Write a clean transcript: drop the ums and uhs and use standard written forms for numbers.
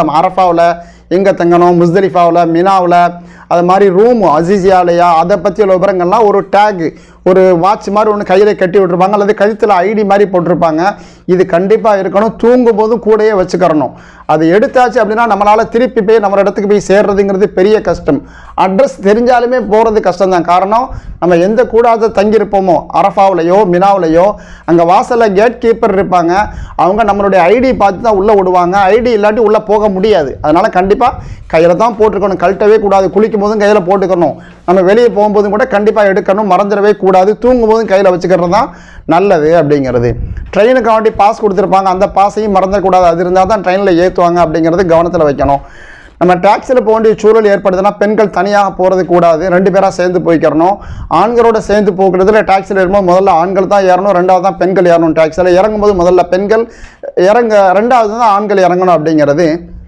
அரஃபாவில் எங்கே தங்கணும், முஸ்தலிஃபாவில், மினாவில், அது மாதிரி ரூமு அசிசியாலையா, அதை பற்றிய விவரங்கள்லாம் ஒரு டேகு, ஒரு வாட்ச் மாதிரி ஒன்று கையில் கட்டி விட்டுருப்பாங்க, அல்லது கழுத்தில் ஐடி மாதிரி போட்டிருப்பாங்க. இது கண்டிப்பாக இருக்கணும். தூங்கும் போதும் கூடையே வச்சுக்கிறணும். அது எடுத்தாச்சு அப்படின்னா நம்மளால் திருப்பி போய் நம்ம இடத்துக்கு போய் சேர்றதுங்கிறது பெரிய கஷ்டம். அட்ரஸ் தெரிஞ்சாலுமே போகிறது கஷ்டம்தான். காரணம், நம்ம எந்த கூடாத தங்கியிருப்போமோ அரஃபாவிலையோ மினாவிலையோ அங்கே வாசலில் கேட் கீப்பர் இருப்பாங்க. அவங்க நம்மளுடைய ஐடி பார்த்து தான் உள்ளே விடுவாங்க. ஐடி இல்லாட்டி உள்ளே போக முடியாது. அதனால் கண்டிப்பாக கையில் தான் போட்டுக்கணும். கழட்டவே கூடாது. குளிக்கும் போதும் கையில் போட்டுக்கணும். நம்ம வெளியே போகும்போதும் கூட கண்டிப்பாக எடுக்கணும். மறந்துடவே கூடாது. தூங்கும் போதும் கையில் வச்சுக்கிறது தான் நல்லது அப்படிங்கிறது. ட்ரெயினுக்கு ஆண்டி பாஸ் கொடுத்துருப்பாங்க. அந்த பாஸையும் மறந்துடக்கூடாது. அது இருந்தால் தான் ட்ரெயினில் ஏற்றுவாங்க அப்படிங்கிறது கவனத்தில் வைக்கணும். நம்ம டாக்ஸியில் போக வேண்டிய சூழல் ஏற்படுதுன்னா பெண்கள் தனியாக போகிறது கூடாது. 2 பேராக சேர்ந்து போய்க்கிறணும். ஆண்களோட சேர்ந்து போகிறதுல டாக்ஸியில் ஏறும்போது முதல்ல ஆண்கள் தான் ஏறணும், 2வது தான் பெண்கள் ஏறணும். டாக்ஸியில் இறங்கும்போது முதல்ல பெண்கள் இறங்க, 2வது தான் ஆண்கள் இறங்கணும் அப்படிங்கிறது